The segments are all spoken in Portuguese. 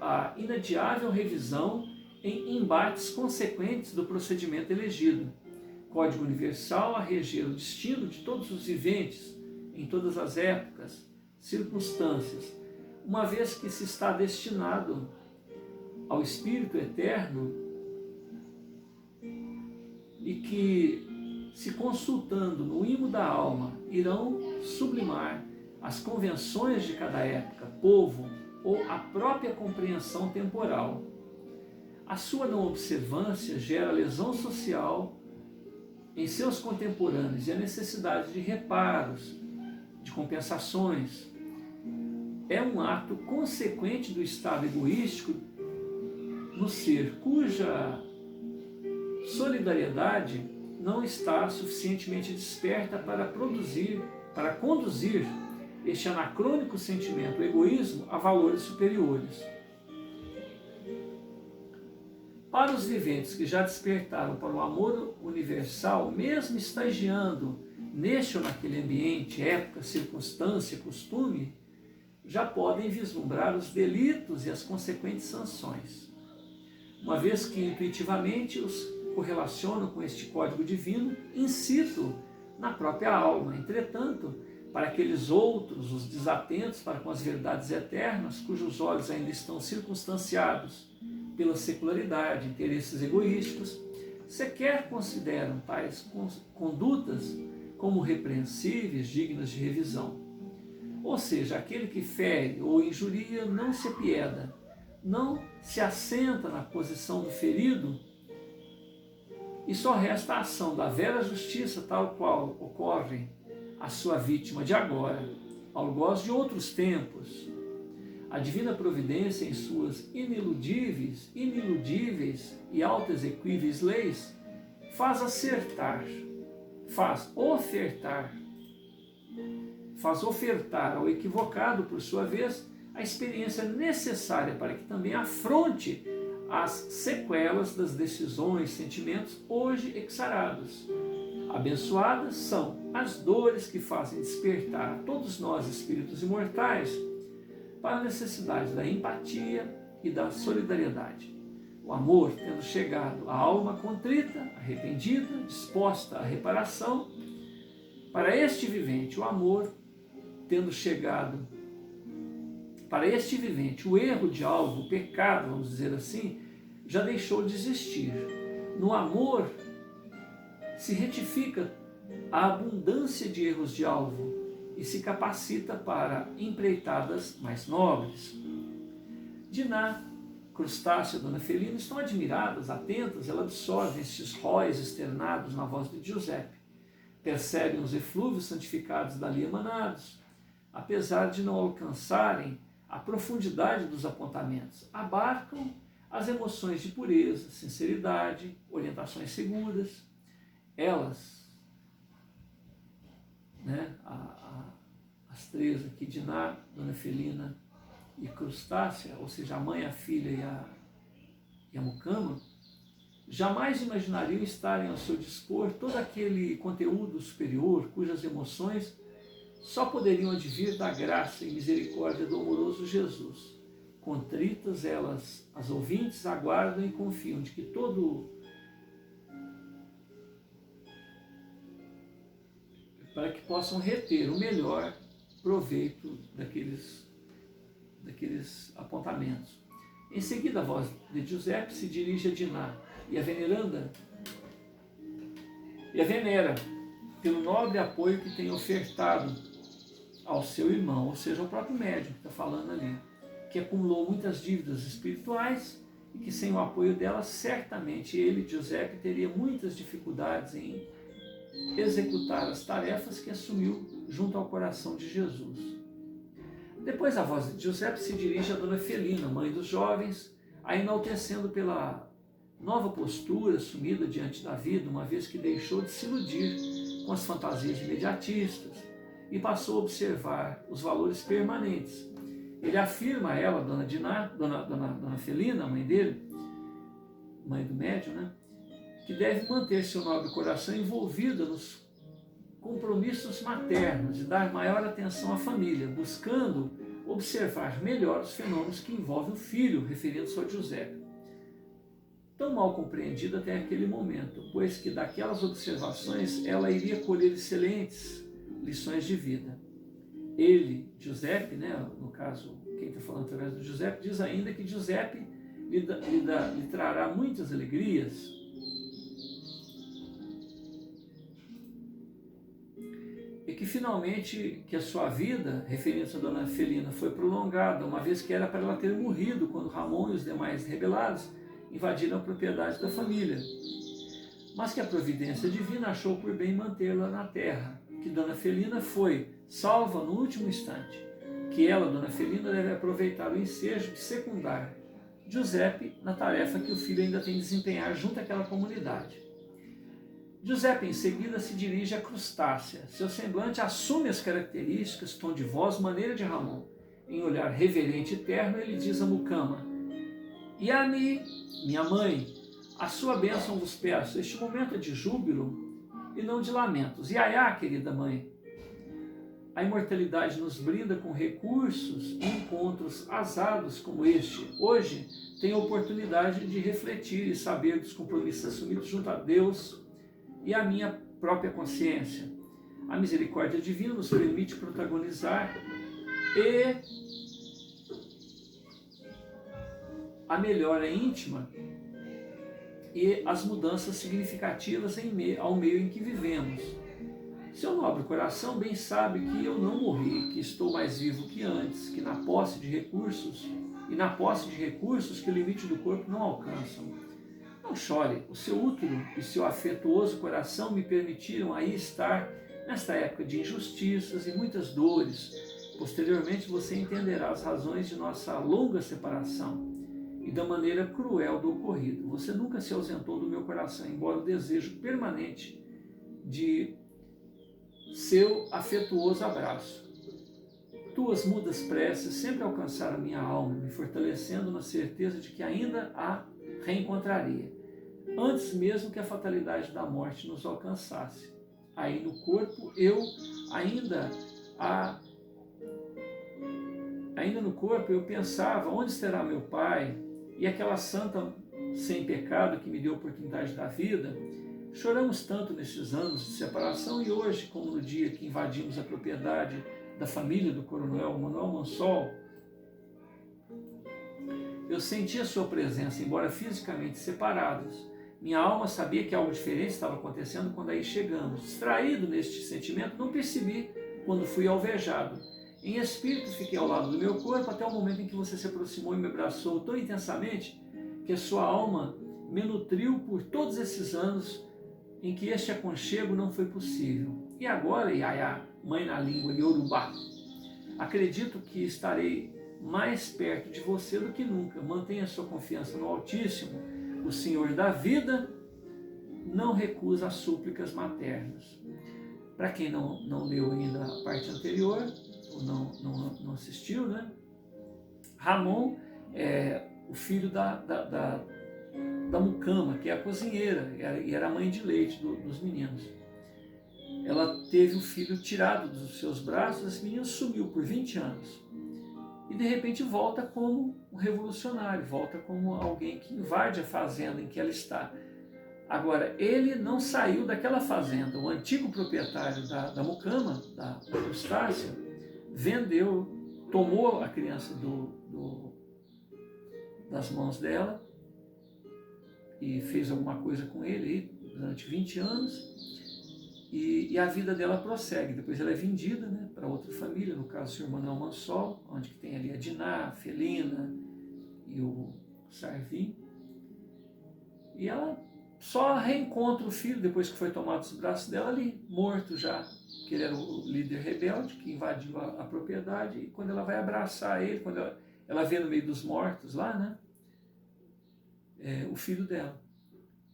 a inadiável revisão em embates consequentes do procedimento elegido. Código universal a reger o destino de todos os viventes, em todas as épocas, circunstâncias, uma vez que se está destinado ao Espírito Eterno e que, se consultando no imo da alma, irão sublimar as convenções de cada época, povo ou a própria compreensão temporal. A sua não observância gera lesão social em seus contemporâneos e a necessidade de reparos, de compensações. É um ato consequente do estado egoístico no ser, cuja solidariedade não está suficientemente desperta para conduzir este anacrônico sentimento, o egoísmo, a valores superiores. Para os viventes que já despertaram para o amor universal, mesmo estagiando neste ou naquele ambiente, época, circunstância, costume, já podem vislumbrar os delitos e as consequentes sanções, uma vez que intuitivamente os correlacionam com este código divino in situ na própria alma. Entretanto, para aqueles outros, os desatentos para com as verdades eternas, cujos olhos ainda estão circunstanciados pela secularidade, interesses egoísticos, sequer consideram tais condutas como repreensíveis, dignas de revisão. Ou seja, aquele que fere ou injuria não se apieda, não se assenta na posição do ferido e só resta a ação da vera justiça, tal qual ocorre a sua vítima de agora, algoz de outros tempos. A divina providência, em suas iniludíveis e autoexequíveis leis, faz ofertar ao equivocado, por sua vez, a experiência necessária para que também afronte as sequelas das decisões, sentimentos hoje exarados. Abençoadas são as dores que fazem despertar a todos nós, espíritos imortais, para a necessidade da empatia e da solidariedade. O amor, tendo chegado à alma contrita, arrependida, disposta à reparação, para este vivente, o amor, tendo chegado, para este vivente, o erro de alvo, o pecado, vamos dizer assim, já deixou de existir. No amor se retifica a abundância de erros de alvo e se capacita para empreitadas mais nobres. Diná, Crustácia e Dona Felina estão admiradas, atentas, ela absorve estes róis externados na voz de Giuseppe, percebem os eflúvios santificados dali emanados, apesar de não alcançarem a profundidade dos apontamentos, abarcam as emoções de pureza, sinceridade, orientações seguras. Elas, as três aqui, Diná, Dona Felina e Crustácia, ou seja, a mãe, a filha e a mucama, jamais imaginariam estarem ao seu dispor todo aquele conteúdo superior cujas emoções só poderiam advir da graça e misericórdia do amoroso Jesus. Contritas, elas, as ouvintes, aguardam e confiam de que para que possam reter o melhor proveito daqueles apontamentos. Em seguida, a voz de Giuseppe se dirige a Diná e a venera pelo nobre apoio que tem ofertado ao seu irmão, ou seja, ao próprio médium que está falando ali, que acumulou muitas dívidas espirituais e que sem o apoio dela, certamente ele, Giuseppe, teria muitas dificuldades em executar as tarefas que assumiu junto ao coração de Jesus. Depois a voz de Giuseppe se dirige a Dona Felina, mãe dos jovens, a enaltecendo pela nova postura assumida diante da vida, uma vez que deixou de se iludir com as fantasias imediatistas e passou a observar os valores permanentes. Ele afirma a ela, Dona Diná, Dona Felina, mãe dele, mãe do médium, que deve manter seu nobre coração envolvido nos compromissos maternos e dar maior atenção à família, buscando observar melhor os fenômenos que envolvem o filho, referindo-se ao Giuseppe. Tão mal compreendido até aquele momento, pois que daquelas observações ela iria colher excelentes lições de vida. Ele, Giuseppe, né, no caso, quem está falando através do Giuseppe, diz ainda que Giuseppe lhe trará muitas alegrias, e que finalmente que a sua vida, referindo-se a Dona Felina, foi prolongada, uma vez que era para ela ter morrido quando Ramon e os demais rebelados invadiram a propriedade da família, mas que a providência divina achou por bem mantê-la na terra, que Dona Felina foi salva no último instante, que ela, Dona Felina, deve aproveitar o ensejo de secundar Giuseppe na tarefa que o filho ainda tem de desempenhar junto àquela comunidade. Giuseppe em seguida se dirige a Crustácea. Seu semblante assume as características, tom de voz, maneira de Ramon. Em olhar reverente e terno, ele diz a Mucama: Iani, minha mãe, a sua bênção vos peço. Este momento é de júbilo e não de lamentos. Iaiá, querida mãe, a imortalidade nos brinda com recursos e encontros azados como este. Hoje tenho a oportunidade de refletir e saber dos compromissos assumidos junto a Deus e a minha própria consciência. A misericórdia divina nos permite protagonizar e a melhora íntima e as mudanças significativas ao meio em que vivemos. Seu nobre coração bem sabe que eu não morri, que estou mais vivo que antes, que na posse de recursos que o limite do corpo não alcançam. Não chore, o seu útero e seu afetuoso coração me permitiram aí estar nesta época de injustiças e muitas dores. Posteriormente você entenderá as razões de nossa longa separação e da maneira cruel do ocorrido. Você nunca se ausentou do meu coração, embora o desejo permanente de seu afetuoso abraço. Tuas mudas preces sempre alcançaram minha alma, me fortalecendo na certeza de que ainda a reencontraria, antes mesmo que a fatalidade da morte nos alcançasse. Aí no corpo ainda no corpo eu pensava, onde estará meu pai? E aquela santa sem pecado que me deu a oportunidade da vida. Choramos tanto nesses anos de separação e hoje, como no dia que invadimos a propriedade da família do coronel Manuel Mansol, eu senti a sua presença, embora fisicamente separados. Minha alma sabia que algo diferente estava acontecendo quando aí chegamos. Distraído neste sentimento, não percebi quando fui alvejado. Em espírito, fiquei ao lado do meu corpo até o momento em que você se aproximou e me abraçou tão intensamente que a sua alma me nutriu por todos esses anos em que este aconchego não foi possível. E agora, Iaiá, mãe na língua Yorubá, acredito que estarei mais perto de você do que nunca. Mantenha sua confiança no Altíssimo. O Senhor da vida não recusa as súplicas maternas. Para quem não leu ainda a parte anterior, ou não assistiu, né? Ramon é o filho da Mucama, que é a cozinheira, e era a mãe de leite dos meninos. Ela teve o filho tirado dos seus braços, esse menino sumiu por 20 anos. E de repente volta como um revolucionário, volta como alguém que invade a fazenda em que ela está. Agora, ele não saiu daquela fazenda. O antigo proprietário da Mucama, da Crustácea, vendeu, tomou a criança das mãos dela e fez alguma coisa com ele durante 20 anos. E a vida dela prossegue. Depois ela é vendida, né, para outra família, no caso o senhor Manuel Mansol, onde que tem ali a Diná, a Felina e o Sarvim. E ela só reencontra o filho depois que foi tomado dos braços dela ali, morto já, que ele era o líder rebelde que invadiu a propriedade. E quando ela vai abraçar ele, quando ela vê no meio dos mortos lá, né, o filho dela.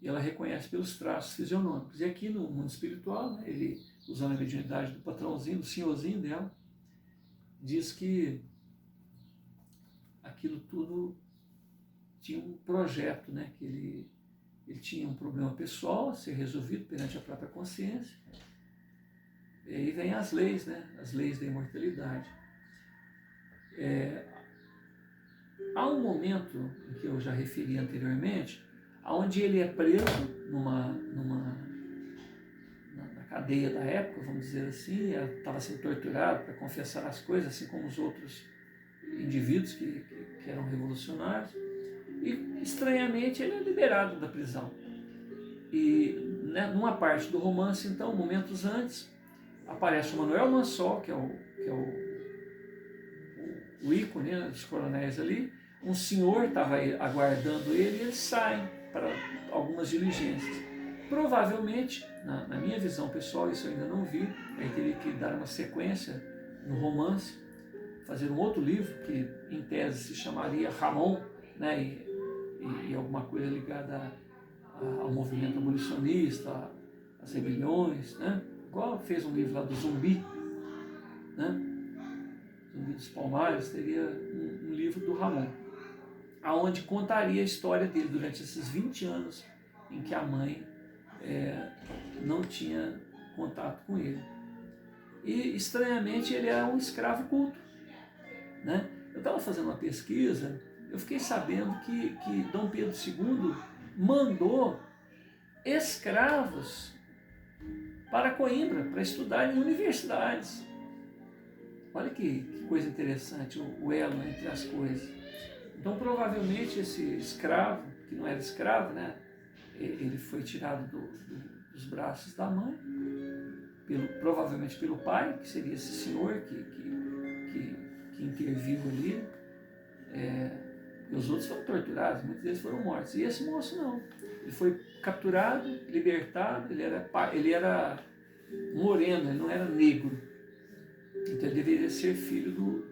E ela reconhece pelos traços fisionômicos. E aqui no mundo espiritual, né, ele, usando a mediunidade do patrãozinho, do senhorzinho dela, diz que aquilo tudo tinha um projeto, né, que ele tinha um problema pessoal a ser resolvido perante a própria consciência. E aí vem as leis, né, as leis da imortalidade. Há um momento em que eu já referi anteriormente, onde ele é preso na cadeia da época, vamos dizer assim, estava sendo torturado para confessar as coisas, assim como os outros indivíduos que eram revolucionários, e estranhamente ele é liberado da prisão. E né, numa parte do romance, então, momentos antes, aparece o Manuel Mansol, que é o ícone, né, dos coronéis ali. Um senhor estava aguardando ele e eles saem para algumas diligências. Provavelmente, na minha visão pessoal, isso eu ainda não vi, aí teria que dar uma sequência no romance, fazer um outro livro que em tese se chamaria Ramon, né, e alguma coisa ligada ao movimento abolicionista, às rebeliões, né? Igual fez um livro lá do Zumbi, né? Zumbi dos Palmares, teria um livro do Ramon, aonde contaria a história dele durante esses 20 anos em que a mãe não tinha contato com ele. E, estranhamente, ele era um escravo culto, né? Eu estava fazendo uma pesquisa, eu fiquei sabendo que Dom Pedro II mandou escravos para Coimbra, para estudar em universidades. Olha que coisa interessante, o elo entre as coisas. Então, provavelmente, esse escravo, que não era escravo, né, ele foi tirado dos braços da mãe, provavelmente pelo pai, que seria esse senhor que interviu ali. E os outros foram torturados, muitos deles foram mortos. E esse moço não. Ele foi capturado, libertado, ele era moreno, ele não era negro. Então ele deveria ser filho do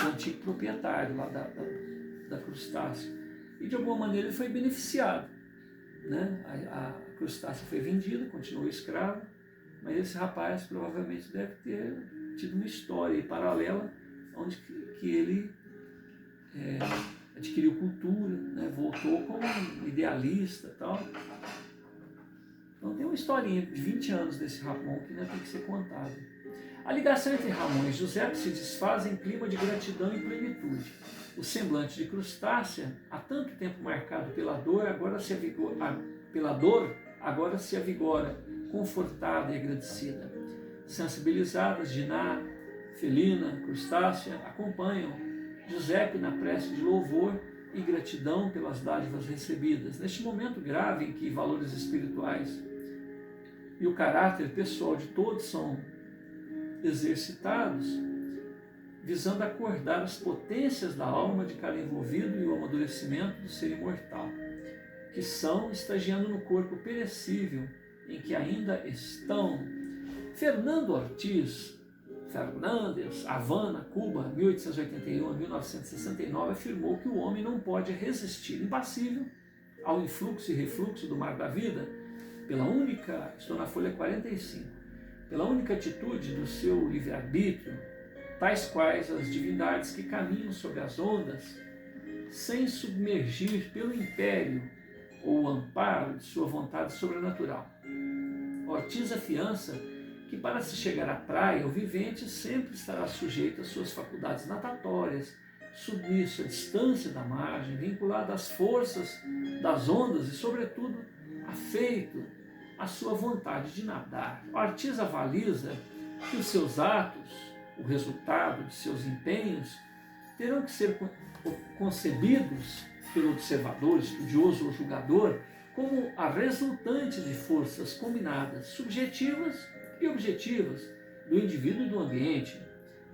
antigo proprietário lá da crustácea. E de alguma maneira ele foi beneficiado, né? A crustácea foi vendida, continuou escravo, mas esse rapaz provavelmente deve ter tido uma história paralela onde que ele adquiriu cultura, né? Voltou como um idealista e tal. Então tem uma historinha de 20 anos desse Ramon que ainda tem que ser contada. A ligação entre Ramon e José se desfaz em clima de gratidão e plenitude. O semblante de crustácea, há tanto tempo marcado pela dor, agora se avigora, confortada e agradecida. Sensibilizadas, Diná, Felina, crustácea acompanham Giuseppe na prece de louvor e gratidão pelas dádivas recebidas. Neste momento grave em que valores espirituais e o caráter pessoal de todos são exercitados, visando acordar as potências da alma de cada envolvido e o amadurecimento do ser imortal, que são estagiando no corpo perecível em que ainda estão. Fernando Ortiz Fernandes, Havana, Cuba, 1881 a 1969, afirmou que o homem não pode resistir impassível ao influxo e refluxo do mar da vida pela única, estou na folha 45, pela única atitude do seu livre-arbítrio, tais quais as divindades que caminham sobre as ondas, sem submergir pelo império ou amparo de sua vontade sobrenatural. Ortiz afiança que para se chegar à praia, o vivente sempre estará sujeito às suas faculdades natatórias, submisso à distância da margem, vinculado às forças das ondas e, sobretudo, afeito à sua vontade de nadar. Ortiz avaliza que os seus atos, o resultado de seus empenhos, terão que ser concebidos pelo observador, estudioso ou julgador como a resultante de forças combinadas, subjetivas e objetivas do indivíduo e do ambiente,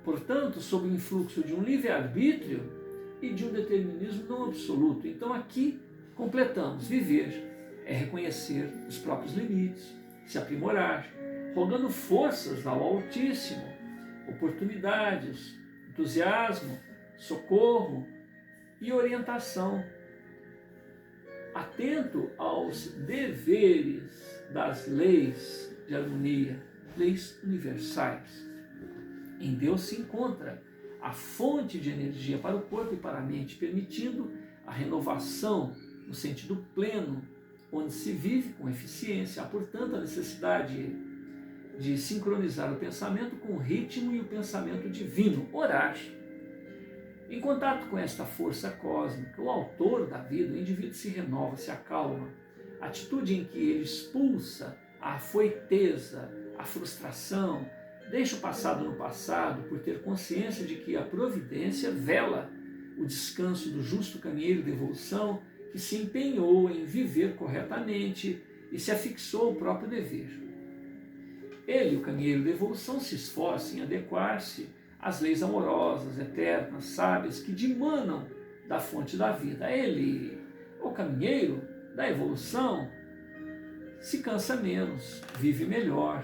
portanto, sob o influxo de um livre-arbítrio e de um determinismo não absoluto. Então aqui completamos: viver é reconhecer os próprios limites, se aprimorar, rogando forças ao Altíssimo, oportunidades, entusiasmo, socorro e orientação, atento aos deveres das leis de harmonia, leis universais. Em Deus se encontra a fonte de energia para o corpo e para a mente, permitindo a renovação no sentido pleno, onde se vive com eficiência. Há, portanto, a necessidade de sincronizar o pensamento com o ritmo e o pensamento divino. Orar Em contato com esta força cósmica, o autor da vida, o indivíduo se renova, se acalma, atitude em que ele expulsa a afoiteza, a frustração, deixa o passado no passado por ter consciência de que a providência vela o descanso do justo caminheiro de evolução que se empenhou em viver corretamente e se afixou ao próprio dever. Ele, o caminheiro de evolução, se esforça em adequar-se às leis amorosas, eternas, sábias, que dimanam da fonte da vida. Ele, o caminheiro da evolução, se cansa menos, vive melhor.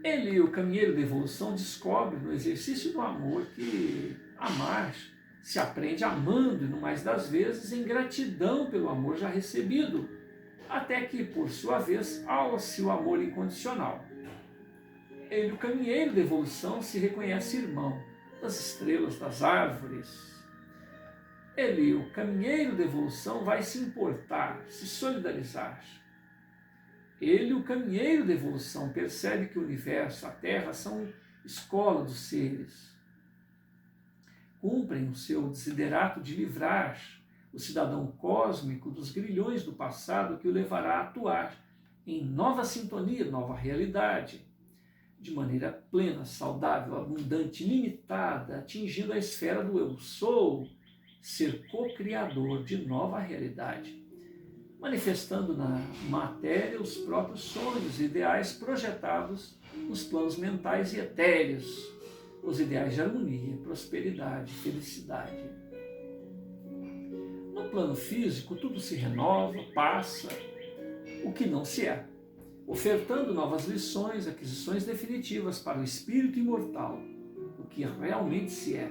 Ele, o caminheiro da evolução, descobre no exercício do amor que amar se aprende amando, e no mais das vezes, em gratidão pelo amor já recebido, até que, por sua vez, alce o amor incondicional. Ele, o caminheiro da evolução, se reconhece irmão das estrelas, das árvores. Ele, o caminheiro da evolução, vai se importar, se solidarizar. Ele, o caminheiro da evolução, percebe que o universo, a Terra, são escola dos seres. Cumprem o seu desiderato de livrar o cidadão cósmico dos grilhões do passado que o levará a atuar em nova sintonia, nova realidade, de maneira plena, saudável, abundante, ilimitada, atingindo a esfera do eu sou, ser co-criador de nova realidade, manifestando na matéria os próprios sonhos e ideais projetados nos planos mentais e etéreos, os ideais de harmonia, prosperidade, felicidade. No plano físico, tudo se renova, passa, o que não se é, ofertando novas lições, aquisições definitivas para o espírito imortal, o que realmente se é.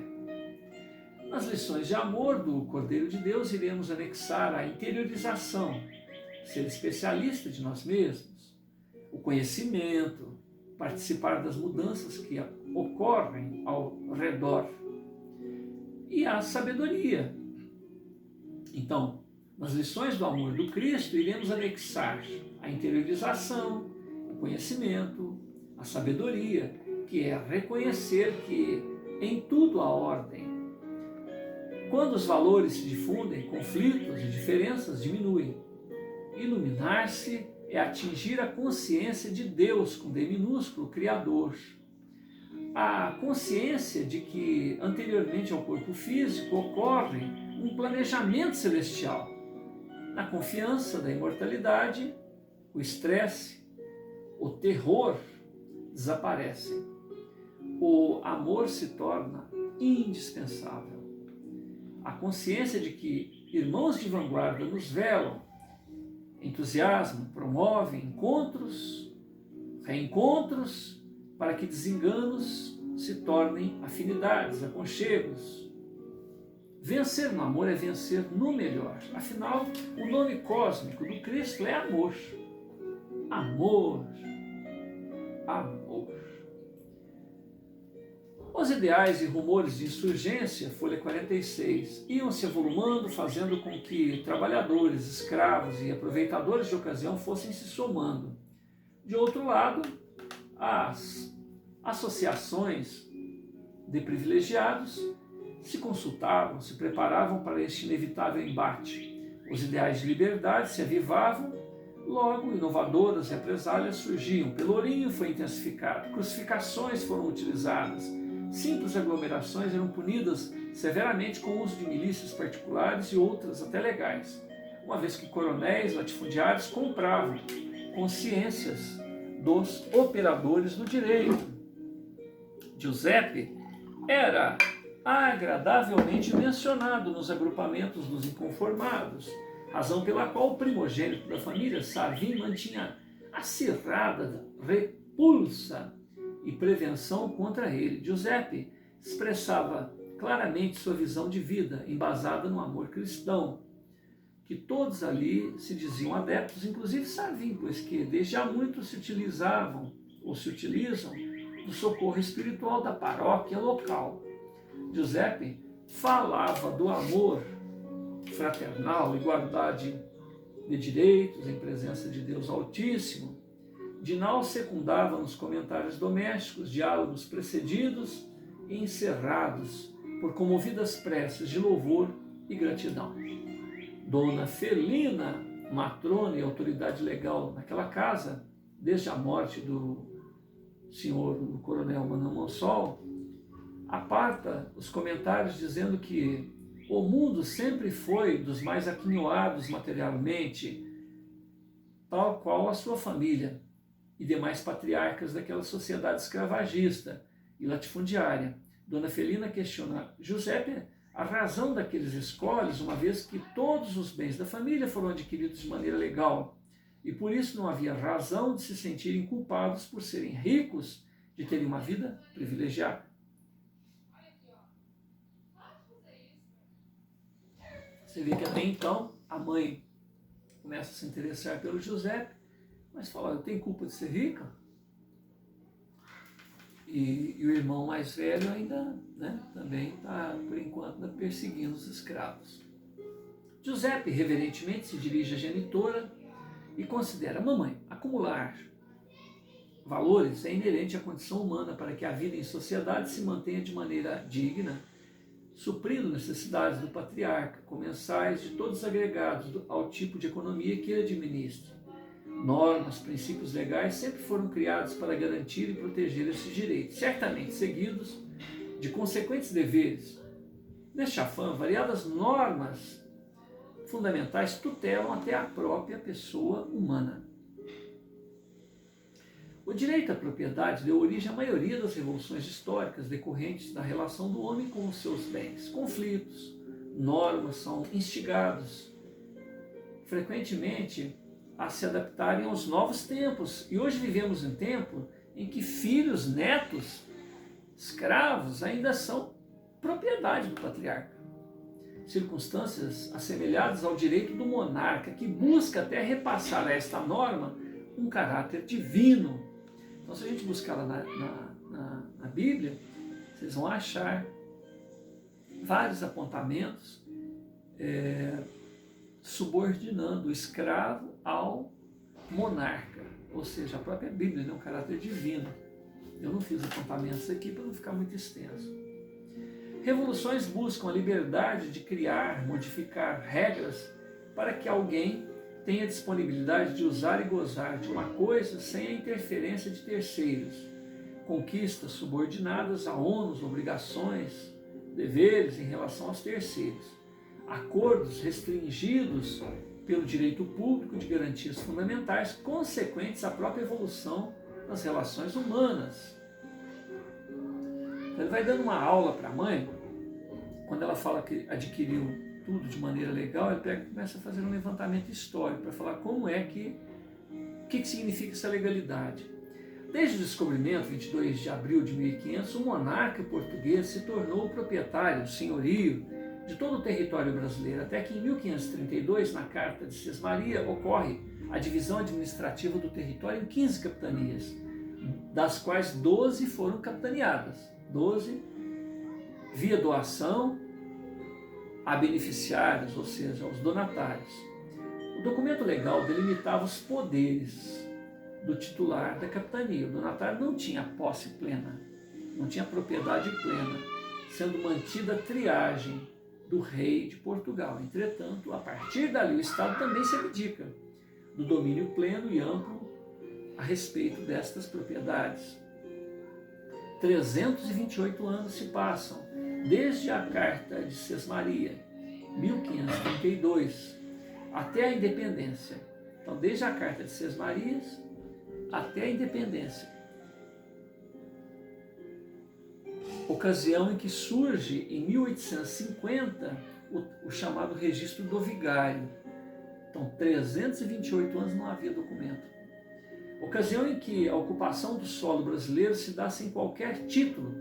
Nas lições de amor do Cordeiro de Deus, iremos anexar a interiorização, ser especialista de nós mesmos, o conhecimento, participar das mudanças que ocorrem ao redor e a sabedoria. Então, nas lições do amor do Cristo, iremos anexar a interiorização, o conhecimento, a sabedoria, que é reconhecer que em tudo há ordem. Quando os valores se difundem, conflitos e diferenças diminuem. Iluminar-se é atingir a consciência de Deus, com D minúsculo, Criador. A consciência de que, anteriormente ao corpo físico, ocorre um planejamento celestial. Na confiança da imortalidade, o estresse, o terror desaparecem. O amor se torna indispensável. A consciência de que irmãos de vanguarda nos velam, entusiasmam, promovem encontros, reencontros, para que desenganos se tornem afinidades, aconchegos. Vencer no amor é vencer no melhor. Afinal, o nome cósmico do Cristo é amor. Amor. Amor. Os ideais e rumores de insurgência, folha 46, iam se avolumando, fazendo com que trabalhadores, escravos e aproveitadores de ocasião fossem se somando. De outro lado, as associações de privilegiados se consultavam, se preparavam para este inevitável embate. Os ideais de liberdade se avivavam, logo inovadoras represálias surgiam. Pelourinho foi intensificado, crucificações foram utilizadas, simples aglomerações eram punidas severamente com o uso de milícias particulares e outras até legais, uma vez que coronéis latifundiários compravam consciências dos operadores do direito. Giuseppe era agradavelmente mencionado nos agrupamentos dos inconformados, razão pela qual o primogênito da família, Savim, mantinha acirrada repulsa e prevenção contra ele. Giuseppe expressava claramente sua visão de vida, embasada no amor cristão, que todos ali se diziam adeptos, inclusive Savim, pois que desde há muito se utilizavam ou se utilizam do socorro espiritual da paróquia local. Giuseppe falava do amor fraternal, igualdade de direitos em presença de Deus Altíssimo. Dinal secundava nos comentários domésticos diálogos precedidos e encerrados por comovidas preces de louvor e gratidão. Dona Felina, matrona e autoridade legal naquela casa, desde a morte do do coronel Manuel Monsol, aparta os comentários dizendo que o mundo sempre foi dos mais aquinhoados materialmente, tal qual a sua família e demais patriarcas daquela sociedade escravagista e latifundiária. Dona Felina questiona Giuseppe a razão daqueles escolhos, uma vez que todos os bens da família foram adquiridos de maneira legal, e por isso não havia razão de se sentirem culpados por serem ricos, de terem uma vida privilegiada. Você vê que até então a mãe começa a se interessar pelo Giuseppe, mas fala, eu tenho culpa de ser rica? E o irmão mais velho ainda, também está, por enquanto, perseguindo os escravos. Giuseppe reverentemente se dirige à genitora e considera, mamãe, acumular valores é inerente à condição humana para que a vida em sociedade se mantenha de maneira digna, suprindo necessidades do patriarca, comensais de todos agregados ao tipo de economia que ele administra. Normas, princípios legais sempre foram criados para garantir e proteger esses direitos, certamente seguidos de consequentes deveres. Neste afã, variadas normas fundamentais tutelam até a própria pessoa humana. O direito à propriedade deu origem à maioria das revoluções históricas decorrentes da relação do homem com os seus bens. Conflitos, normas são instigados frequentemente a se adaptarem aos novos tempos. E hoje vivemos em um tempo em que filhos, netos, escravos ainda são propriedade do patriarca. Circunstâncias assemelhadas ao direito do monarca, que busca até repassar a esta norma um caráter divino. Então, se a gente buscar lá na Bíblia, vocês vão achar vários apontamentos subordinando o escravo ao monarca, ou seja, a própria Bíblia, um caráter divino. Eu não fiz apontamentos aqui para não ficar muito extenso. Revoluções buscam a liberdade de criar, modificar regras para que alguém tenha disponibilidade de usar e gozar de uma coisa sem a interferência de terceiros. Conquistas subordinadas a ônus, obrigações, deveres em relação aos terceiros. Acordos restringidos pelo direito público de garantias fundamentais consequentes à própria evolução das relações humanas. Ele vai dando uma aula para a mãe, quando ela fala que adquiriu tudo de maneira legal, ele pega e começa a fazer um levantamento histórico para falar como é o que significa essa legalidade. Desde o descobrimento, 22 de abril de 1500, o monarca português se tornou proprietário, senhorio, de todo o território brasileiro, até que em 1532, na Carta de Sesmaria, ocorre a divisão administrativa do território em 15 capitanias, das quais 12 foram capitaneadas, 12 via doação a beneficiários, ou seja, aos donatários. O documento legal delimitava os poderes do titular da capitania. O donatário não tinha posse plena, não tinha propriedade plena, sendo mantida a triagem do rei de Portugal. Entretanto, a partir dali, o Estado também se abdica do domínio pleno e amplo a respeito destas propriedades. 328 anos se passam, desde a Carta de Sesmaria, 1532, até a independência. Então, desde a Carta de Sesmarias até a independência. Ocasião em que surge, em 1850, o chamado Registro do Vigário. Então, 328 anos não havia documento. Ocasião em que a ocupação do solo brasileiro se dá sem qualquer título,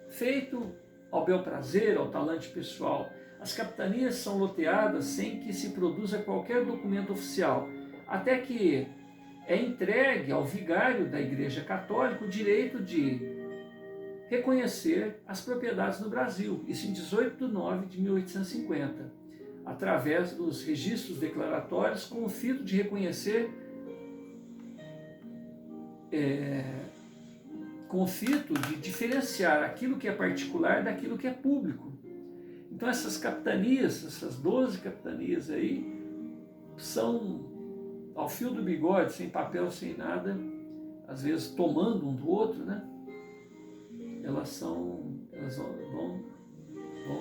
feito ao bel prazer, ao talante pessoal. As capitanias são loteadas sem que se produza qualquer documento oficial, até que é entregue ao vigário da Igreja Católica o direito de reconhecer as propriedades no Brasil, isso em 18 de nove de 1850, através dos registros declaratórios com o fito conflito de diferenciar aquilo que é particular daquilo que é público. Então essas capitanias, essas 12 capitanias aí, são ao fio do bigode, sem papel, sem nada, às vezes tomando um do outro, né? Elas vão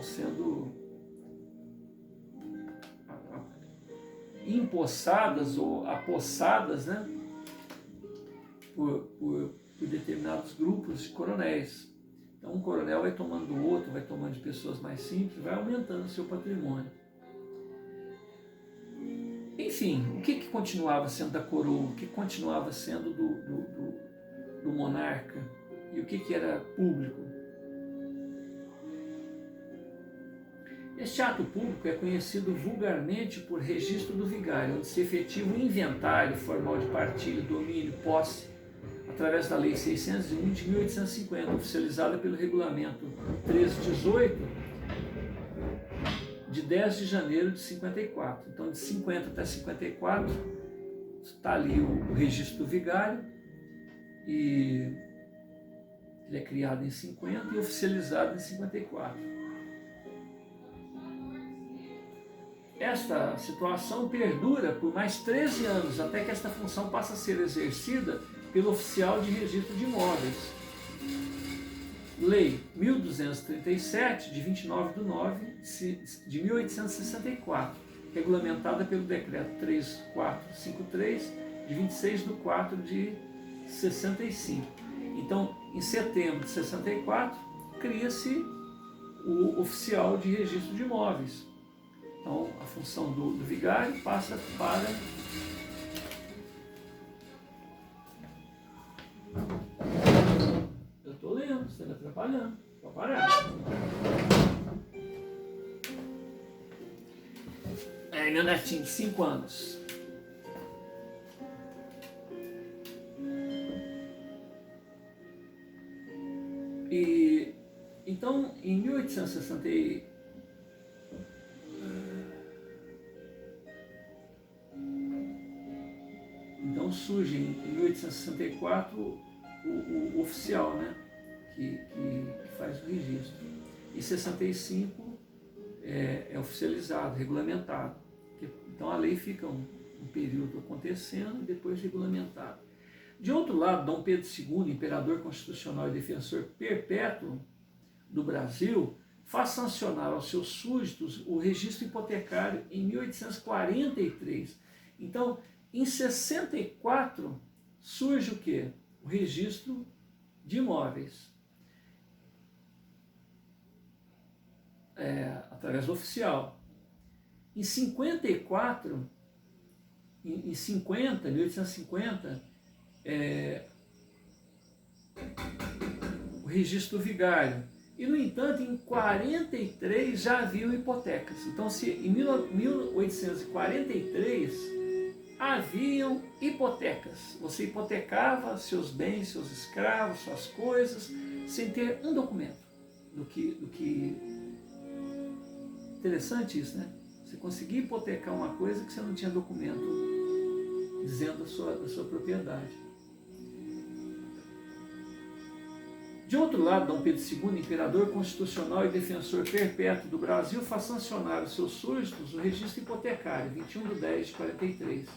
sendo empossadas ou apossadas, né? Por determinados grupos de coronéis. Então um coronel vai tomando do outro, vai tomando de pessoas mais simples, vai aumentando o seu patrimônio. Enfim, o que continuava sendo da coroa, o que continuava sendo do monarca e o que era público? Este ato público é conhecido vulgarmente por registro do vigário, onde se efetiva o inventário formal de partilha, domínio, posse, através da Lei 601 de 1850, oficializada pelo Regulamento 1318, de 10 de janeiro de 54. Então, de 50 até 54, está ali o registro do vigário, e ele é criado em 50 e oficializado em 54. Esta situação perdura por mais 13 anos, até que esta função passa a ser exercida pelo oficial de registro de imóveis. Lei 1237, de 29/9 de 1864, regulamentada pelo Decreto 3453, de 26/4 de 65. Então, em setembro de 64, cria-se o oficial de registro de imóveis. Então, a função do vigário passa para eu estou lendo, você está me atrapalhando. Vou parar. Aí, meu netinho, 5 anos. E então, em 1860, então surge em 1864 o oficial, né, que faz o registro. Em 65 é oficializado, regulamentado. Então a lei fica um período acontecendo e depois regulamentado. De outro lado, Dom Pedro II, imperador constitucional e defensor perpétuo do Brasil, faz sancionar aos seus súditos o registro hipotecário em 1843. Então, em 64, surge o quê? O registro de imóveis. Através do oficial. Em 54, em 1850, o registro vigário. E, no entanto, em 43 já haviam hipotecas. Então, se em 1843 haviam hipotecas, você hipotecava seus bens, seus escravos, suas coisas, sem ter um documento. Do que interessante isso, né? Você conseguia hipotecar uma coisa que você não tinha documento dizendo da sua propriedade. De outro lado, Dom Pedro II, imperador constitucional e defensor perpétuo do Brasil, faz sancionar aos seus súditos o registro hipotecário, 21/10/43.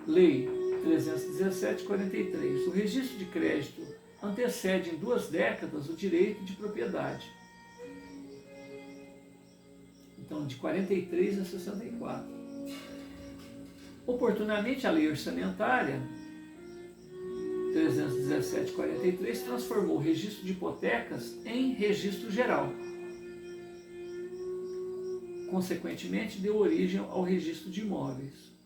Lei 317/43. O registro de crédito antecede em 2 décadas o direito de propriedade. Então, de 43 a 64. Oportunamente, a lei orçamentária 317/43 transformou o registro de hipotecas em registro geral. Consequentemente, deu origem ao registro de imóveis.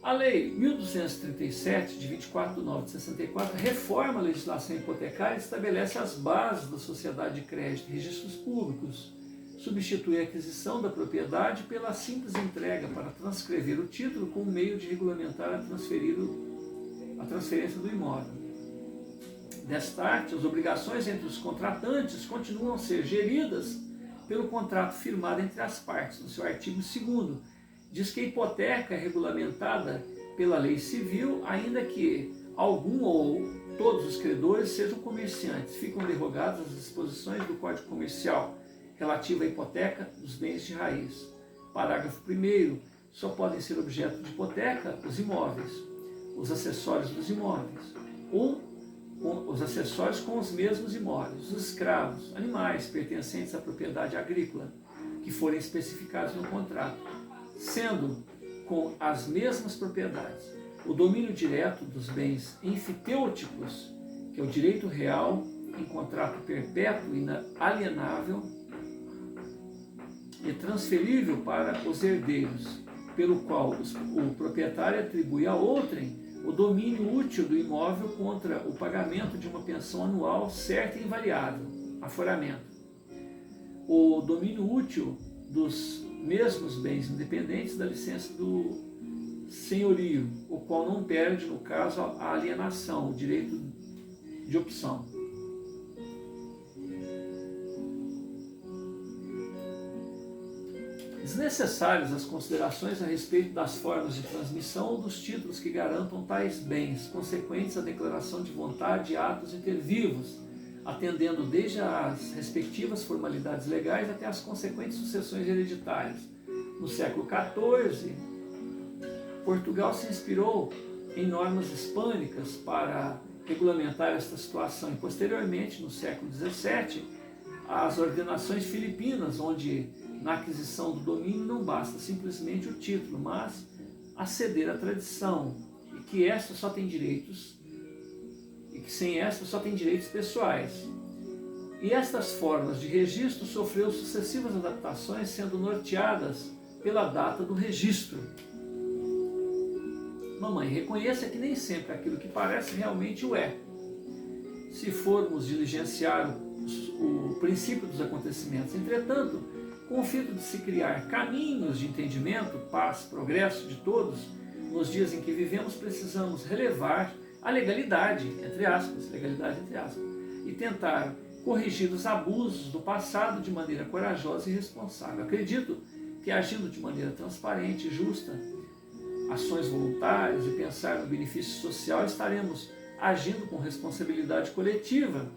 A Lei 1237, de 24/9/64, reforma a legislação hipotecária e estabelece as bases da sociedade de crédito e registros públicos, substitui a aquisição da propriedade pela simples entrega para transcrever o título como meio de regulamentar a transferência do imóvel. Desta arte, as obrigações entre os contratantes continuam a ser geridas pelo contrato firmado entre as partes. No seu artigo 2º, diz que a hipoteca é regulamentada pela lei civil, ainda que algum ou todos os credores sejam comerciantes, ficam derrogadas as disposições do Código Comercial relativo à hipoteca dos bens de raiz. Parágrafo 1º. Só podem ser objeto de hipoteca os imóveis, os acessórios dos imóveis, ou os acessórios com os mesmos imóveis, os escravos, animais pertencentes à propriedade agrícola, que forem especificados no contrato, sendo com as mesmas propriedades. O domínio direto dos bens enfitêuticos, que é o direito real em contrato perpétuo e inalienável e transferível para os herdeiros, pelo qual o proprietário atribui a outrem o domínio útil do imóvel contra o pagamento de uma pensão anual certa e invariável, aforamento. O domínio útil dos mesmos bens independentes da licença do senhorio, o qual não perde, no caso, a alienação, o direito de opção. Desnecessárias as considerações a respeito das formas de transmissão ou dos títulos que garantam tais bens, consequentes à declaração de vontade e atos intervivos, atendendo desde as respectivas formalidades legais até as consequentes sucessões hereditárias. No século XIV, Portugal se inspirou em normas hispânicas para regulamentar esta situação e, posteriormente, no século XVII, as ordenações filipinas, onde na aquisição do domínio não basta simplesmente o título, mas aceder à tradição, e que esta só tem direitos, e que sem esta só tem direitos pessoais. E estas formas de registro sofreu sucessivas adaptações, sendo norteadas pela data do registro. Mamãe, reconheça que nem sempre aquilo que parece realmente o é. Se formos diligenciar o princípio dos acontecimentos, entretanto, com o fito de se criar caminhos de entendimento, paz, progresso de todos, nos dias em que vivemos, precisamos relevar a legalidade, entre aspas, e tentar corrigir os abusos do passado de maneira corajosa e responsável. Acredito que, agindo de maneira transparente e justa, ações voluntárias e pensar no benefício social, estaremos agindo com responsabilidade coletiva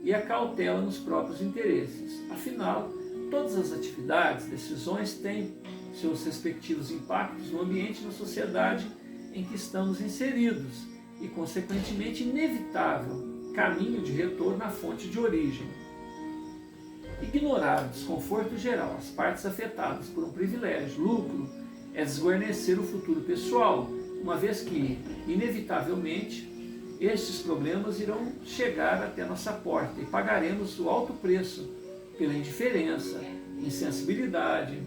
e a cautela nos próprios interesses. Afinal, todas as atividades, decisões têm seus respectivos impactos no ambiente e na sociedade em que estamos inseridos e, consequentemente, inevitável caminho de retorno à fonte de origem. Ignorar o desconforto geral, as partes afetadas por um privilégio, lucro, é desguarnecer o futuro pessoal, uma vez que, inevitavelmente, estes problemas irão chegar até nossa porta e pagaremos o alto preço pela indiferença, insensibilidade,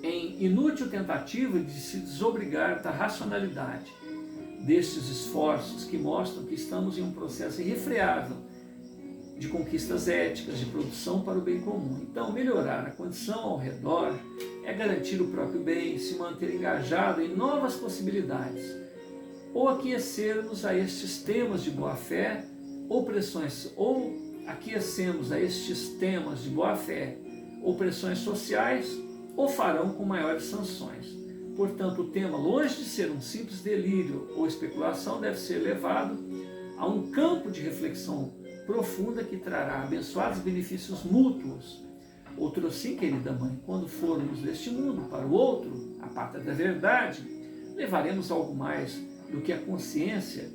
em inútil tentativa de se desobrigar da racionalidade destes esforços que mostram que estamos em um processo irrefreável de conquistas éticas, de produção para o bem comum. Então, melhorar a condição ao redor é garantir o próprio bem, se manter engajado em novas possibilidades, ou aquecermos a estes temas de boa-fé, ou aquecemos a estes temas de boa-fé, ou pressões sociais, ou farão com maiores sanções. Portanto, o tema, longe de ser um simples delírio ou especulação, deve ser levado a um campo de reflexão profunda que trará abençoados benefícios mútuos. Outro sim, querida mãe, quando formos deste mundo para o outro, a pátria da verdade, levaremos algo mais do que a consciência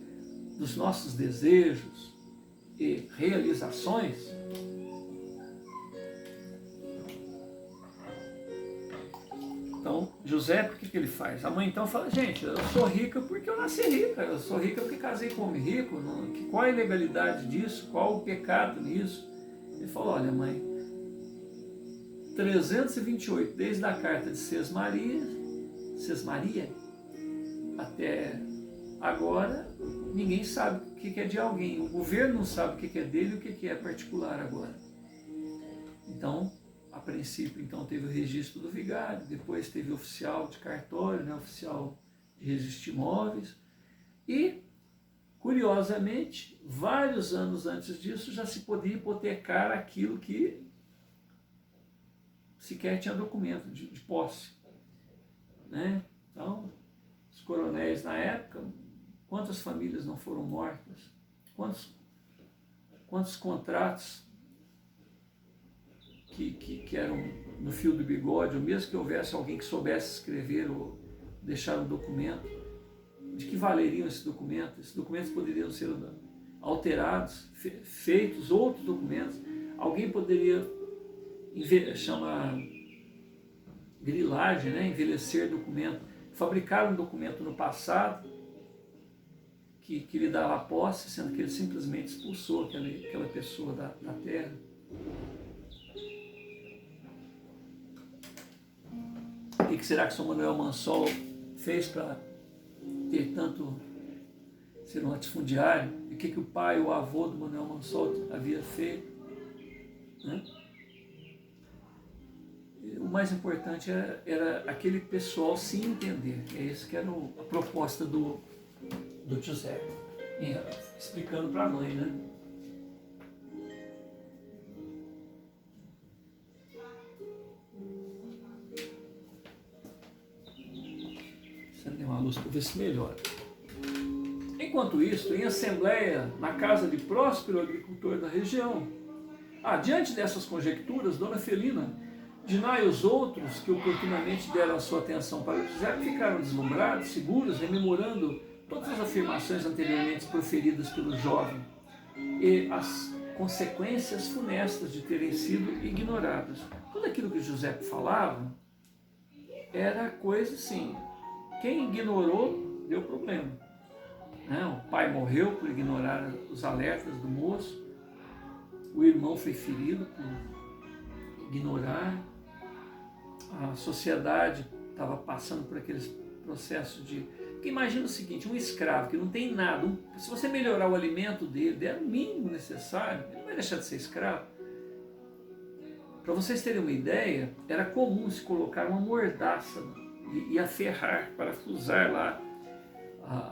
dos nossos desejos e realizações. Então, José, por que ele faz? A mãe então fala, gente, eu sou rica porque eu nasci rica, eu sou rica porque casei com um homem rico, qual a ilegalidade disso, qual o pecado nisso? Ele falou, olha mãe, 328, desde a carta de Sesmaria até agora, ninguém sabe o que é de alguém, o governo não sabe o que é dele e o que é particular agora. Então, a princípio, então, teve o registro do vigário, depois teve o oficial de cartório, né, oficial de registro de imóveis, e, curiosamente, vários anos antes disso, já se podia hipotecar aquilo que sequer tinha documento de posse. né? Então, os coronéis na época, quantas famílias não foram mortas? Quantos contratos que eram no fio do bigode, ou mesmo que houvesse alguém que soubesse escrever ou deixar um documento, de que valeriam esses documentos? Esses documentos poderiam ser alterados, feitos outros documentos. Alguém poderia chamar grilagem, né? Envelhecer documento, fabricar um documento no passado que lhe dava posse, sendo que ele simplesmente expulsou aquela pessoa da terra. O que será que São Manuel Mansol fez para ter tanto, ser um latifundiário? E o que o pai, o avô do Manuel Mansol havia feito? Né? O mais importante era aquele pessoal se entender. É isso que era a proposta do José, explicando para a mãe, né? Acender uma luz para ver se melhora. Enquanto isso, em assembleia, na casa de próspero agricultor da região, diante dessas conjecturas, Dona Felina, Diná e os outros que oportunamente deram a sua atenção para José ficaram deslumbrados, seguros, rememorando todas as afirmações anteriormente proferidas pelo jovem e as consequências funestas de terem sido ignoradas. Tudo aquilo que José falava era coisa assim, quem ignorou deu problema. O pai morreu por ignorar os alertas do moço, o irmão foi ferido por ignorar, a sociedade estava passando por aqueles processos de... Porque imagina o seguinte, um escravo que não tem nada, se você melhorar o alimento dele, der o mínimo necessário, ele não vai deixar de ser escravo. Para vocês terem uma ideia, era comum se colocar uma mordaça e aferrar, parafusar lá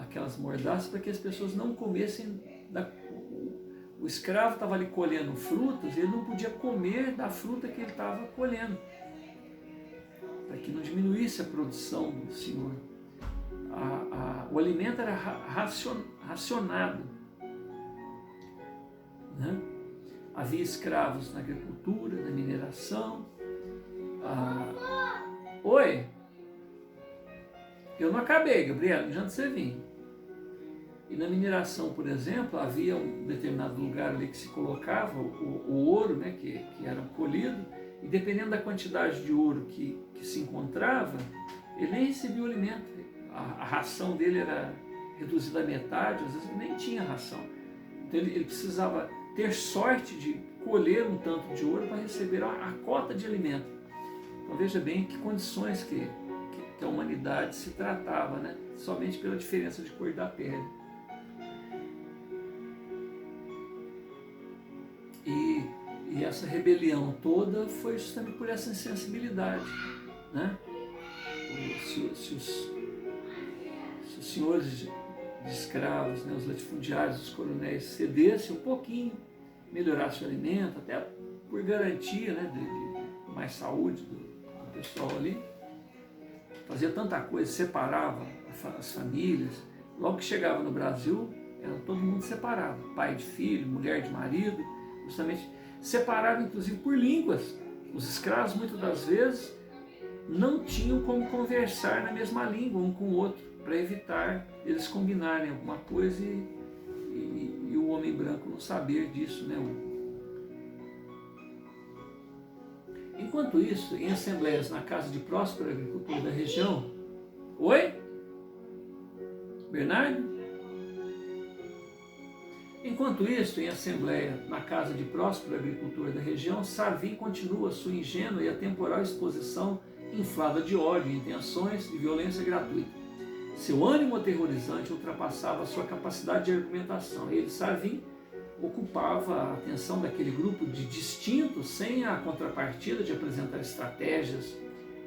aquelas mordaças para que as pessoas não comessem. O escravo estava ali colhendo frutas e ele não podia comer da fruta que ele estava colhendo, para que não diminuísse a produção do senhor. O alimento era racionado. Né? Havia escravos na agricultura, na mineração. Oi? Eu não acabei, Gabriel, não adianta você vir. E na mineração, por exemplo, havia um determinado lugar ali que se colocava o ouro, né, que era colhido, e dependendo da quantidade de ouro que se encontrava, ele nem recebia o alimento. A ração dele era reduzida à metade, às vezes nem tinha ração. Então ele precisava ter sorte de colher um tanto de ouro para receber a cota de alimento. Então veja bem que condições que a humanidade se tratava, né? Somente pela diferença de cor da pele. E essa rebelião toda foi justamente por essa insensibilidade, né? Se os senhores de escravos, né, os latifundiários, os coronéis cedessem um pouquinho, melhorassem o alimento, até por garantia, né, de mais saúde do pessoal ali, fazia tanta coisa, separava as famílias. Logo que chegava no Brasil, era todo mundo separado, pai de filho, mulher de marido, justamente separado inclusive por línguas. Os escravos muitas das vezes não tinham como conversar na mesma língua um com o outro, para evitar eles combinarem alguma coisa e o homem branco não saber disso, né? Enquanto isso, em assembleias na casa de próspero agricultor da região... Oi? Bernardo? Enquanto isso, em assembleia na casa de próspero agricultor da região, Sarvim continua sua ingênua e atemporal exposição inflada de ódio, intenções de violência gratuita. Seu ânimo aterrorizante ultrapassava sua capacidade de argumentação. Ele, Sarvim, ocupava a atenção daquele grupo de distintos sem a contrapartida de apresentar estratégias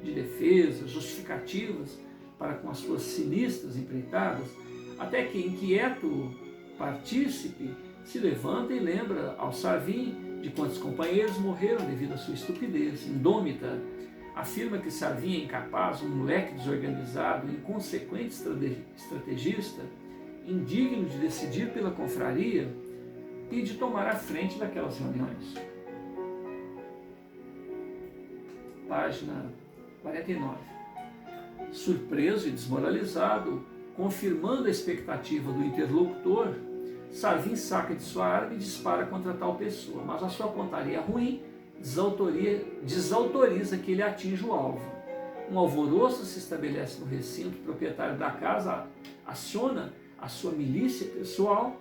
de defesa, justificativas para com as suas sinistras empreitadas, até que, inquieto partícipe, se levanta e lembra ao Sarvim de quantos companheiros morreram devido à sua estupidez indômita, afirma que Sarvinha é incapaz, um moleque desorganizado, inconsequente estrategista, indigno de decidir pela confraria e de tomar a frente daquelas reuniões. Página 49. Surpreso e desmoralizado, confirmando a expectativa do interlocutor, Sarvinha saca de sua arma e dispara contra tal pessoa, mas a sua pontaria ruim desautoriza que ele atinja o alvo. Um alvoroço se estabelece no recinto, o proprietário da casa aciona a sua milícia pessoal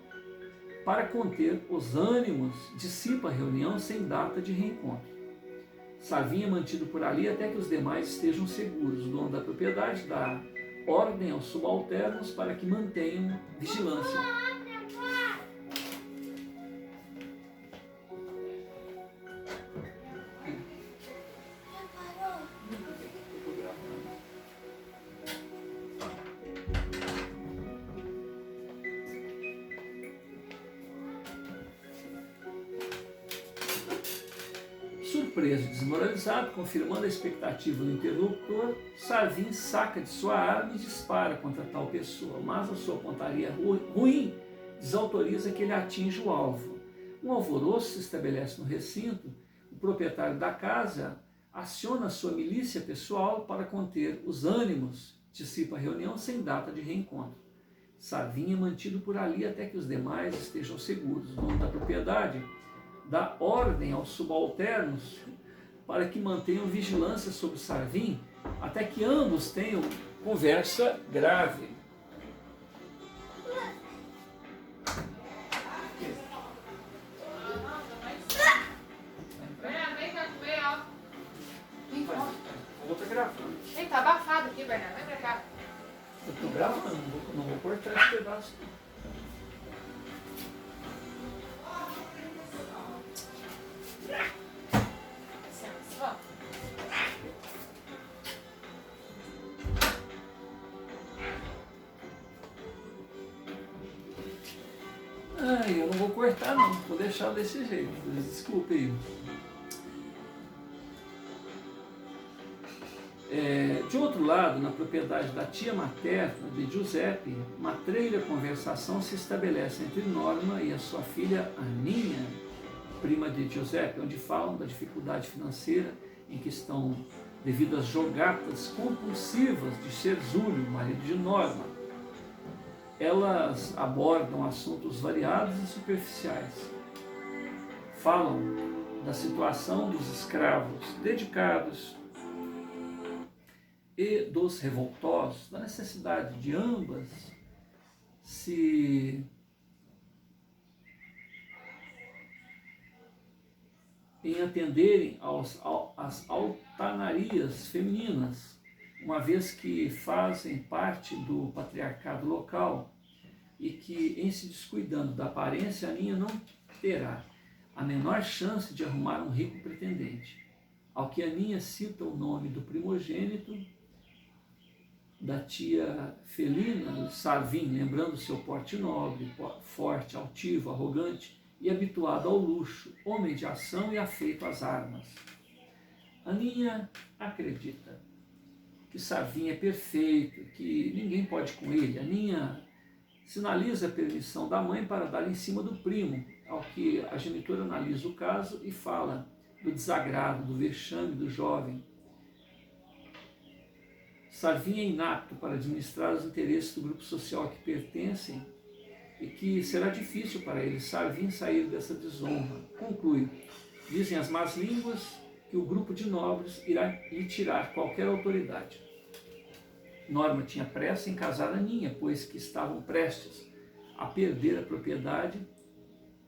para conter os ânimos, dissipa a reunião sem data de reencontro. Sarvinha é mantido por ali até que os demais estejam seguros. O dono da propriedade dá ordem aos subalternos para que mantenham vigilância. Surpreso e desmoralizado, confirmando a expectativa do interlocutor, Sarvinha saca de sua arma e dispara contra tal pessoa, mas a sua pontaria ruim desautoriza que ele atinja o alvo. Um alvoroço se estabelece no recinto, o proprietário da casa aciona a sua milícia pessoal para conter os ânimos, dissipa a reunião sem data de reencontro. Sarvinha é mantido por ali até que os demais estejam seguros. O dono da propriedade dá ordem aos subalternos para que mantenham vigilância sobre Sarvinha até que ambos tenham conversa grave. Eu tô gravando. Ei, tá abafado aqui, Bernardo. Vem pra cá. Eu tô gravando, não vou cortar esse pedaço. Eu não vou cortar não, vou deixar desse jeito, desculpe aí. De outro lado, na propriedade da tia materna de Giuseppe, uma trilha conversação se estabelece entre Norma e a sua filha Aninha, prima de Giuseppe, onde falam da dificuldade financeira em que estão devido às jogatas compulsivas de Cerzúlio, marido de Norma. Elas abordam assuntos variados e superficiais. Falam da situação dos escravos dedicados e dos revoltosos, da necessidade de ambas se em atenderem às altanarias femininas, uma vez que fazem parte do patriarcado local e que, em se descuidando da aparência, a Aninha não terá a menor chance de arrumar um rico pretendente. Ao que Aninha cita o nome do primogênito da tia Felina, Sarvinha, lembrando seu porte nobre, forte, altivo, arrogante e habituado ao luxo, homem de ação e afeito às armas. Aninha acredita que Sarvinha é perfeito, que ninguém pode com ele. Aninha sinaliza a permissão da mãe para dar em cima do primo, ao que a genitora analisa o caso e fala do desagrado, do vexame do jovem. Sarvinha é inapto para administrar os interesses do grupo social a que pertencem e que será difícil para ele, Sarvinha, sair dessa desonra. Conclui, dizem as más línguas, que o grupo de nobres irá lhe tirar qualquer autoridade. Norma tinha pressa em casar Aninha, pois que estavam prestes a perder a propriedade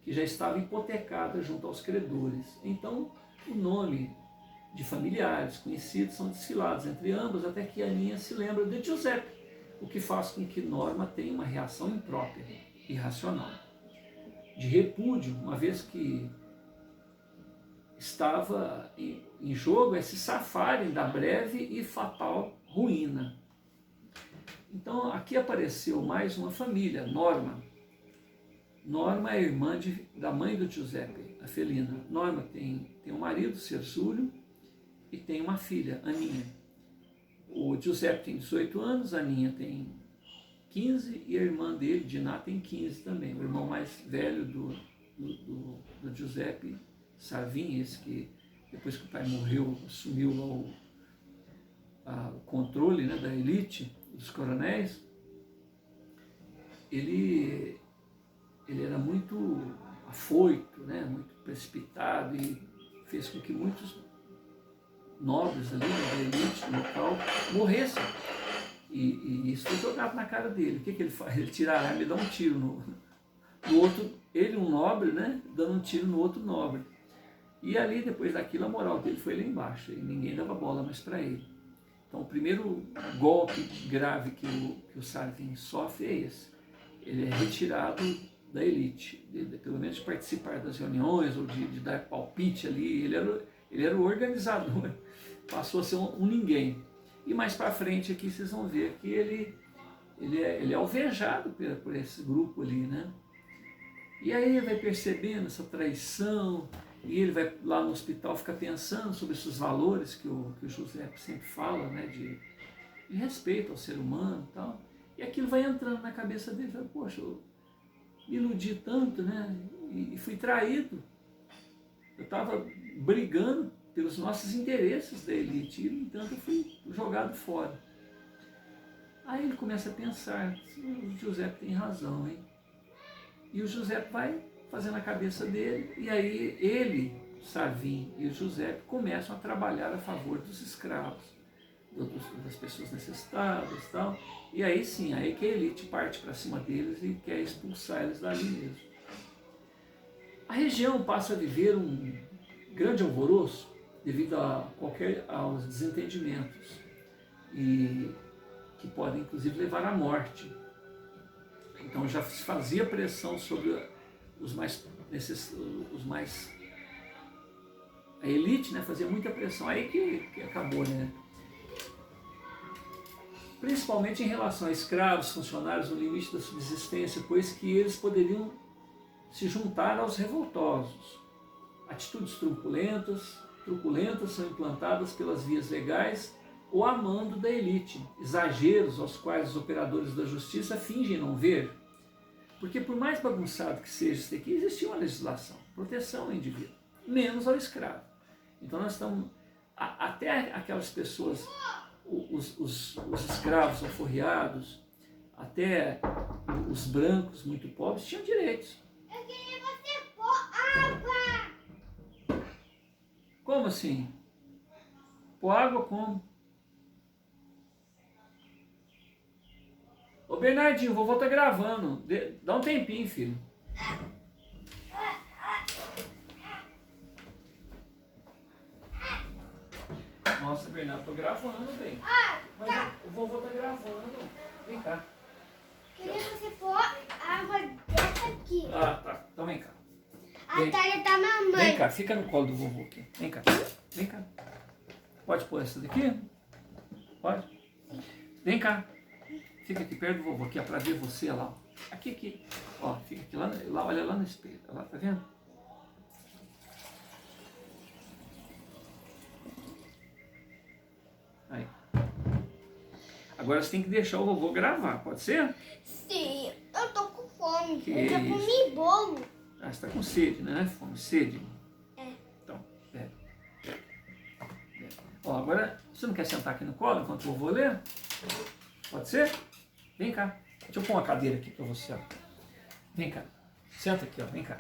que já estava hipotecada junto aos credores. Então, o nome de familiares, conhecidos, são desfilados entre ambos até que Aninha se lembra de Giuseppe, o que faz com que Norma tenha uma reação imprópria, irracional, de repúdio, uma vez que estava em jogo se safarem da breve e fatal ruína. Então aqui apareceu mais uma família, Norma. Norma é irmã da mãe do Giuseppe, a Felina. Norma tem um marido, Cerzúlio, e tem uma filha, Aninha. O Giuseppe tem 18 anos, a Aninha tem 15 e a irmã dele, Diná, tem 15 também. O irmão mais velho do Giuseppe, Savin, esse que depois que o pai morreu, assumiu lá o controle, né, da elite, dos coronéis. Ele era muito afoito, né, muito precipitado e fez com que muitos nobres ali, da elite local morressem. E isso foi jogado na cara dele. O que ele faz? Ele tira a arma e dá um tiro no outro, ele, um nobre, né, dando um tiro no outro nobre. E ali, depois daquilo, a moral dele foi lá embaixo, e ninguém dava bola mais para ele. Então, o primeiro golpe grave que o Savin sofre é esse. Ele é retirado da elite, pelo menos de participar das reuniões ou de dar palpite ali. Ele era o organizador, passou a ser um ninguém. E mais para frente aqui vocês vão ver que ele é alvejado por esse grupo ali, né? E aí ele vai percebendo essa traição, e ele vai lá no hospital ficar pensando sobre esses valores que o José sempre fala, né? De respeito ao ser humano e tal. E aquilo vai entrando na cabeça dele, fala, poxa, eu me iludi tanto, né? E fui traído. Eu estava brigando pelos nossos interesses da elite, e, no entanto, eu fui jogado fora. Aí ele começa a pensar, o José tem razão, hein? E o José vai fazendo a cabeça dele, e aí ele, Savin e o José começam a trabalhar a favor dos escravos, das pessoas necessitadas e tal. E aí sim, aí que a elite parte para cima deles e quer expulsar eles dali mesmo. A região passa a viver um grande alvoroço devido aos desentendimentos, e que podem inclusive levar à morte. Então já se fazia pressão sobre a elite, né, fazia muita pressão. Aí que acabou, né? Principalmente em relação a escravos, funcionários no limite da subsistência, pois que eles poderiam se juntar aos revoltosos. Atitudes truculentas são implantadas pelas vias legais ou a mando da elite, exageros aos quais os operadores da justiça fingem não ver. Porque por mais bagunçado que seja isso aqui, existia uma legislação, proteção ao indivíduo, menos ao escravo. Então nós estamos, até aquelas pessoas, os escravos alforriados, até os brancos muito pobres tinham direitos. Eu queria você pôr água. Como assim? Pôr água como? Ô Bernardinho, o vovô tá gravando. Dá um tempinho, filho. Nossa, Bernardo, tô gravando, bem. Mas o vovô tá gravando. Vem cá. Queria você pôr água dessa aqui. Ah, tá. Então vem cá. A talha da mamãe. Vem cá, fica no colo do vovô aqui. Vem cá. Vem cá. Pode pôr essa daqui? Pode? Vem cá. Fica aqui perto do vovô, aqui, ó, pra ver você lá. Aqui. Ó, fica aqui lá, olha lá no espelho. Olha lá, tá vendo? Aí. Agora você tem que deixar o vovô gravar, pode ser? Sim, eu tô com fome. Que eu já isso? comi bolo. Ah, você tá com sede, né? Fome, sede. É. Então, bebe. Ó, agora, você não quer sentar aqui no colo enquanto o vovô lê? Pode ser? Vem cá. Deixa eu pôr uma cadeira aqui pra você, ó. Vem cá. Senta aqui, ó. Vem cá.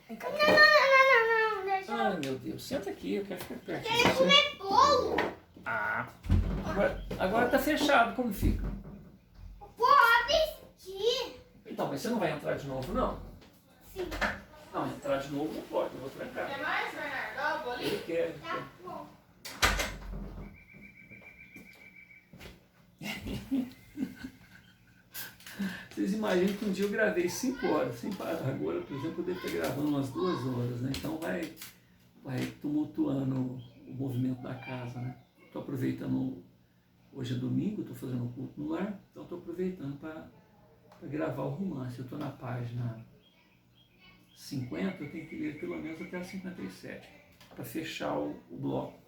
Vem cá. Não, deixa eu... Ai, meu Deus. Senta aqui, eu quero ficar perto de Queria você. comer bolo. Ah. Agora tá fechado. Como fica? Pode assistir. Então, mas você não vai entrar de novo, não? Sim. Não, entrar de novo não pode. Eu vou trancar. Quer mais, Bernardo? Dá o bolinho? Ele quer. Tá bom. Vocês imaginam que um dia eu gravei 5 horas sem parar. Agora, por exemplo, eu devo estar gravando umas 2 horas, né? Então vai tumultuando o movimento da casa, né? Estou aproveitando, hoje é domingo, estou fazendo um culto no lar, então estou aproveitando para gravar o romance. Eu estou na página 50, eu tenho que ler pelo menos até a 57, para fechar o bloco.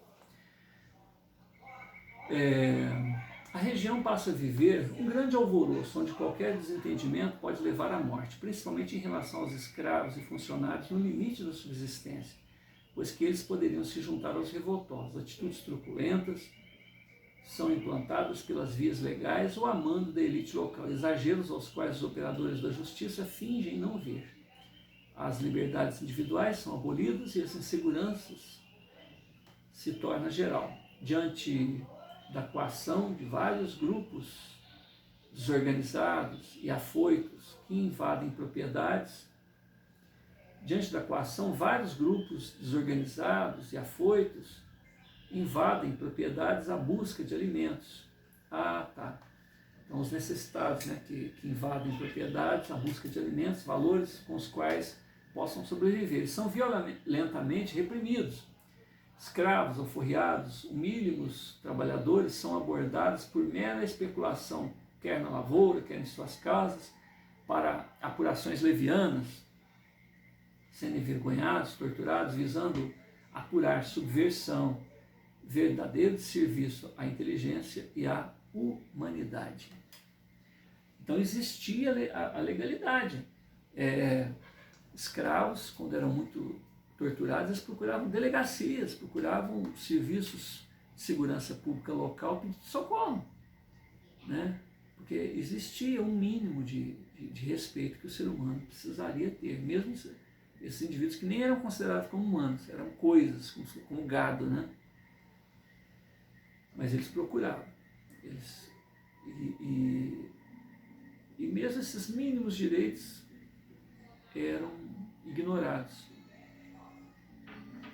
A região passa a viver um grande alvoroço, onde qualquer desentendimento pode levar à morte, principalmente em relação aos escravos e funcionários no limite da subsistência, pois que eles poderiam se juntar aos revoltosos. Atitudes truculentas são implantadas pelas vias legais ou a mando da elite local, exageros aos quais os operadores da justiça fingem não ver. As liberdades individuais são abolidas e as inseguranças se tornam geral. Diante da coação de vários grupos desorganizados e afoitos que invadem propriedades, diante da coação, vários grupos desorganizados e afoitos invadem propriedades à busca de alimentos. Então, os necessitados, né, que invadem propriedades à busca de alimentos, valores com os quais possam sobreviver. Eles são violentamente reprimidos. Escravos, alforriados, humílimos trabalhadores são abordados por mera especulação, quer na lavoura, quer em suas casas, para apurações levianas, sendo envergonhados, torturados, visando apurar subversão, verdadeiro serviço à inteligência e à humanidade. Então existia a legalidade. Escravos, quando eram muito torturados, eles procuravam delegacias, procuravam serviços de segurança pública local pedindo socorro, né? Porque existia um mínimo de respeito que o ser humano precisaria ter, mesmo esses indivíduos que nem eram considerados como humanos, eram coisas, como gado, né? Mas eles procuravam. E mesmo esses mínimos direitos eram ignorados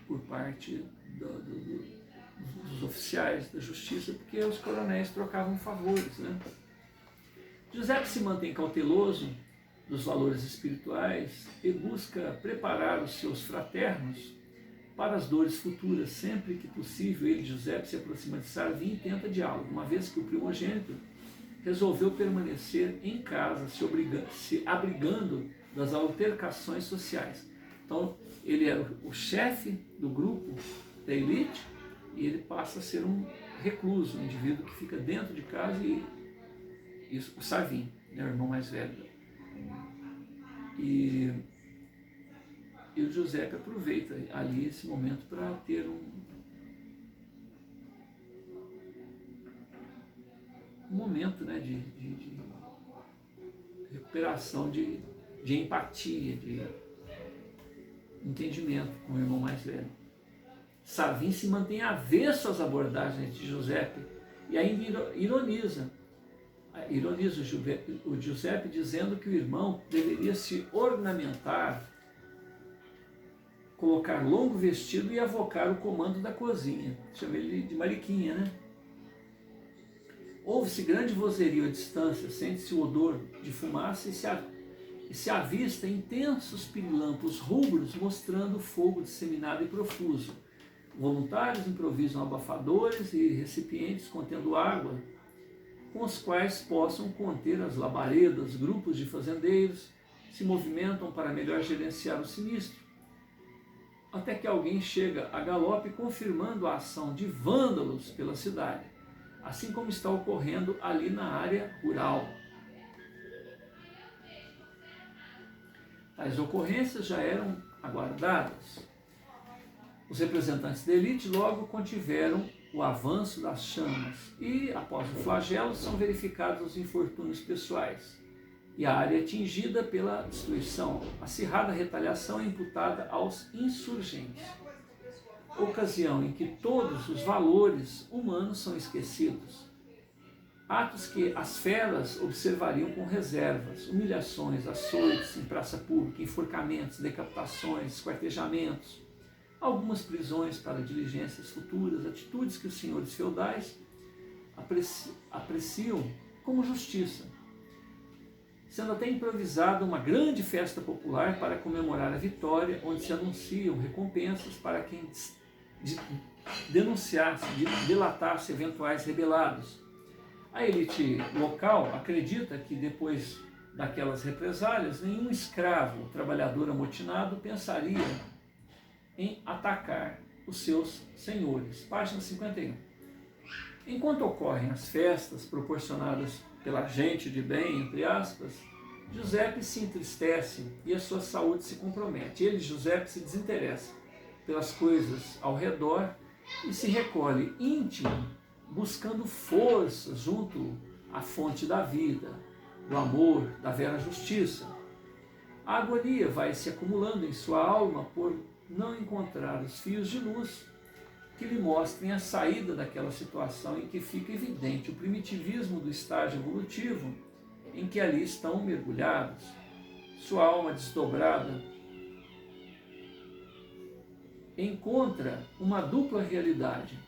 por parte dos oficiais da justiça, porque os coronéis trocavam favores, né? Giuseppe se mantém cauteloso dos valores espirituais e busca preparar os seus fraternos para as dores futuras. Sempre que possível, ele, Giuseppe, se aproxima de Sarvin e tenta diálogo, uma vez que o primogênito resolveu permanecer em casa, se abrigando das altercações sociais. Então, ele era o chefe do grupo da elite e ele passa a ser um recluso, um indivíduo que fica dentro de casa e o Sarvin, né, o irmão mais velho. E o Giuseppe aproveita ali esse momento para ter um momento, né, de recuperação de empatia, de entendimento com o irmão mais velho. Sarvin se mantém avesso às abordagens de Giuseppe e ainda ironiza o Giuseppe, dizendo que o irmão deveria se ornamentar, colocar longo vestido e avocar o comando da cozinha. Chama ele de mariquinha, né? Ouve-se grande vozerio à distância, sente-se o odor de fumaça e se avista intensos pirilampos rubros mostrando fogo disseminado e profuso. Voluntários improvisam abafadores e recipientes contendo água, com os quais possam conter as labaredas. Grupos de fazendeiros se movimentam para melhor gerenciar o sinistro, até que alguém chega a galope confirmando a ação de vândalos pela cidade, assim como está ocorrendo ali na área rural. Tais ocorrências já eram aguardadas. Os representantes da elite logo contiveram o avanço das chamas e, após o flagelo, são verificados os infortúnios pessoais e a área atingida pela destruição. A acirrada retaliação é imputada aos insurgentes, ocasião em que todos os valores humanos são esquecidos. Atos que as feras observariam com reservas: humilhações, açoites em praça pública, enforcamentos, decapitações, esquartejamentos, algumas prisões para diligências futuras, atitudes que os senhores feudais apreciam como justiça, sendo até improvisada uma grande festa popular para comemorar a vitória, onde se anunciam recompensas para quem denunciasse, delatasse eventuais rebelados. A elite local acredita que depois daquelas represálias, nenhum escravo, trabalhador amotinado, pensaria em atacar os seus senhores. Página 51. Enquanto ocorrem as festas proporcionadas pela gente de bem, entre aspas, Giuseppe se entristece e a sua saúde se compromete. Ele, Giuseppe, se desinteressa pelas coisas ao redor e se recolhe íntimo, buscando força junto à fonte da vida, do amor, da vera justiça. A agonia vai se acumulando em sua alma por não encontrar os fios de luz que lhe mostrem a saída daquela situação em que fica evidente o primitivismo do estágio evolutivo em que ali estão mergulhados. Sua alma desdobrada encontra uma dupla realidade,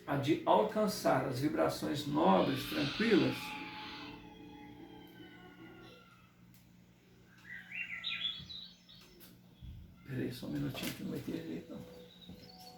a de alcançar as vibrações nobres, tranquilas, peraí, só um minutinho que não vai ter jeito não.